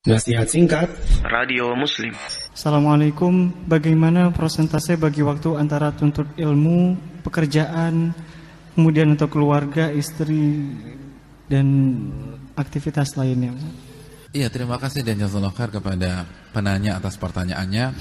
Nasihat singkat Radio Muslim. Assalamualaikum. Bagaimana persentase bagi waktu antara tuntut ilmu, pekerjaan, kemudian untuk keluarga, istri, dan aktivitas lainnya? Iya, terima kasih dan jazakallahu khair kepada penanya atas pertanyaannya.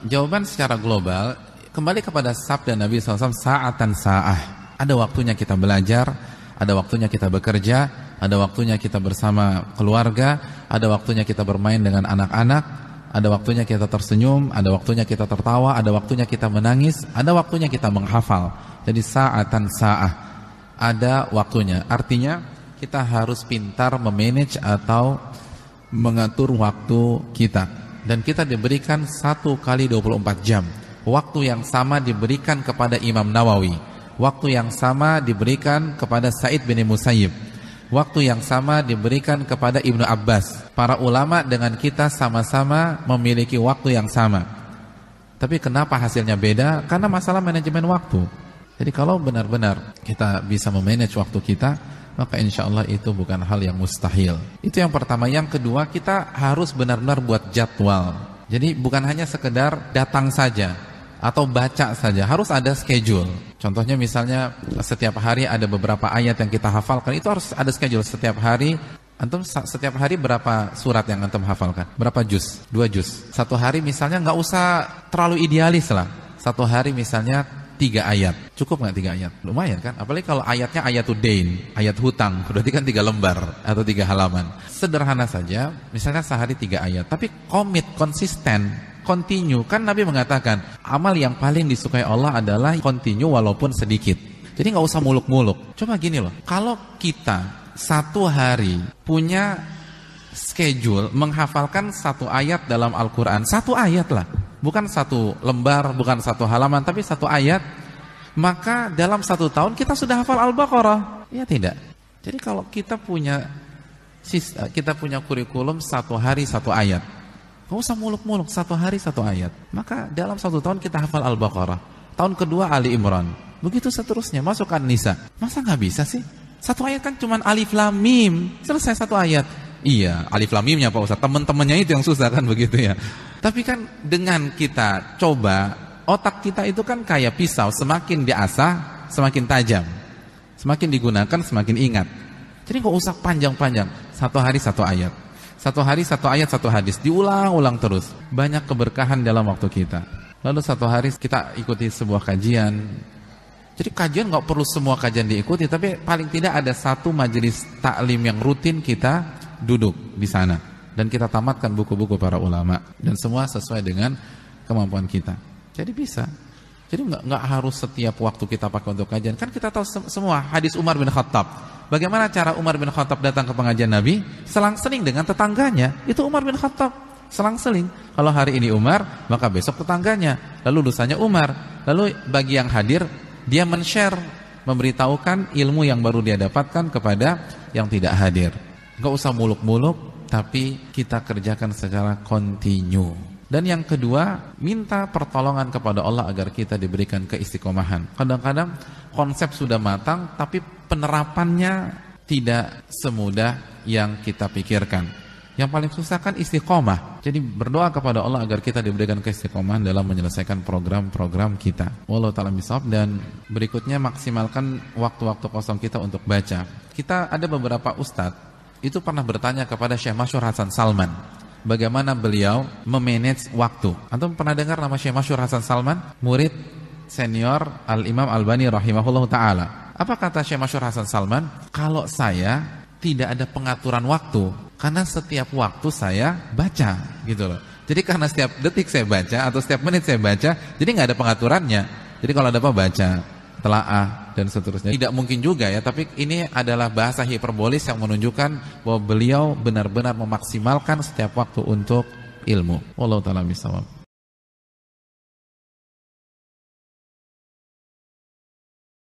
Jawaban secara global kembali kepada sabda Nabi SAW, sa'atan sa'ah. Ada waktunya kita belajar, ada waktunya kita bekerja, ada waktunya kita bersama keluarga, ada waktunya kita bermain dengan anak-anak, ada waktunya kita tersenyum, ada waktunya kita tertawa, ada waktunya kita menangis, ada waktunya kita menghafal. Jadi sa'atan sa'ah, ada waktunya. Artinya kita harus pintar memanage atau mengatur waktu kita. Dan kita diberikan 1 kali 24 jam. Waktu yang sama diberikan kepada Imam Nawawi, waktu yang sama diberikan kepada Sa'id bin Musayyib, waktu yang sama diberikan kepada Ibnu Abbas. Para ulama dengan kita sama-sama memiliki waktu yang sama. Tapi kenapa hasilnya beda? Karena masalah manajemen waktu. Jadi kalau benar-benar kita bisa memanage waktu kita, maka insya Allah itu bukan hal yang mustahil. Itu yang pertama. Yang kedua, kita harus benar-benar buat jadwal. Jadi bukan hanya sekedar datang saja atau baca saja, harus ada schedule. Contohnya misalnya setiap hari ada beberapa ayat yang kita hafalkan, itu harus ada schedule. Setiap hari, antum setiap hari berapa surat yang antum hafalkan? Berapa juz? 2 juz. Satu hari misalnya nggak usah terlalu idealis lah. Satu hari misalnya 3 ayat. Cukup nggak 3 ayat? Lumayan kan? Apalagi kalau ayatnya ayatudain, ayat hutang, berarti kan 3 lembar atau 3 halaman. Sederhana saja, misalnya sehari 3 ayat, tapi komit, konsisten, continue. Kan Nabi mengatakan amal yang paling disukai Allah adalah continue walaupun sedikit. Jadi nggak usah muluk-muluk. Coba gini loh, kalau kita satu hari punya schedule menghafalkan 1 ayat dalam Al-Quran, 1 ayat lah, bukan 1 lembar, bukan 1 halaman, tapi 1 ayat, maka dalam 1 tahun kita sudah hafal Al-Baqarah. Ya tidak? Jadi kalau kita punya kurikulum 1 hari 1 ayat, gak usah muluk-muluk, 1 hari 1 ayat, maka dalam 1 tahun kita hafal Al-Baqarah. Tahun kedua Ali Imran, begitu seterusnya, masuk An-Nisa. Masa gak bisa sih? 1 ayat kan cuma alif lam mim, selesai 1 ayat. Iya, alif lam mimnya Pak Ustaz, teman-temannya itu yang susah kan, begitu ya. Tapi kan dengan kita coba, otak kita itu kan kayak pisau, semakin diasah semakin tajam, semakin digunakan semakin ingat. Jadi gak usah panjang-panjang, 1 hari 1 ayat, 1 hari 1 ayat 1 hadis, diulang-ulang terus. Banyak keberkahan dalam waktu kita. Lalu 1 hari kita ikuti sebuah kajian. Jadi kajian gak perlu semua kajian diikuti, tapi paling tidak ada 1 majelis taklim yang rutin kita duduk di sana, dan kita tamatkan buku-buku para ulama, dan semua sesuai dengan kemampuan kita. Jadi bisa. Jadi nggak harus setiap waktu kita pakai untuk kajian. Kan kita tahu semua hadis Umar bin Khattab. Bagaimana cara Umar bin Khattab datang ke pengajian Nabi? Selang-seling dengan tetangganya. Itu Umar bin Khattab, selang-seling. Kalau hari ini Umar, maka besok tetangganya, lalu lusanya Umar. Lalu bagi yang hadir, dia men-share, memberitahukan ilmu yang baru dia dapatkan kepada yang tidak hadir. Gak usah muluk-muluk, tapi kita kerjakan secara kontinu. Dan yang kedua, minta pertolongan kepada Allah agar kita diberikan keistiqomahan. Kadang-kadang konsep sudah matang, tapi penerapannya tidak semudah yang kita pikirkan. Yang paling susah kan istiqomah. Jadi berdoa kepada Allah agar kita diberikan keistiqomahan dalam menyelesaikan program-program kita. Wallahu ta'ala bishawab. Dan berikutnya, maksimalkan waktu-waktu kosong kita untuk baca. Kita ada beberapa ustadz itu pernah bertanya kepada Syekh Masyhur Hasan Salman, bagaimana beliau memanage waktu. Antum pernah dengar nama Syekh Masyhur Hasan Salman? Murid senior Al-Imam Albani rahimahullah ta'ala. Apa kata Syekh Masyhur Hasan Salman? Kalau saya tidak ada pengaturan waktu, karena setiap waktu saya baca, gitu loh. Jadi karena setiap detik saya baca atau setiap menit saya baca, jadi nggak ada pengaturannya. Jadi kalau ada apa baca, telaah, dan seterusnya. Tidak mungkin juga ya, tapi ini adalah bahasa hiperbolis yang menunjukkan bahwa beliau benar-benar memaksimalkan setiap waktu untuk ilmu. Wallahu ta'ala bishawab.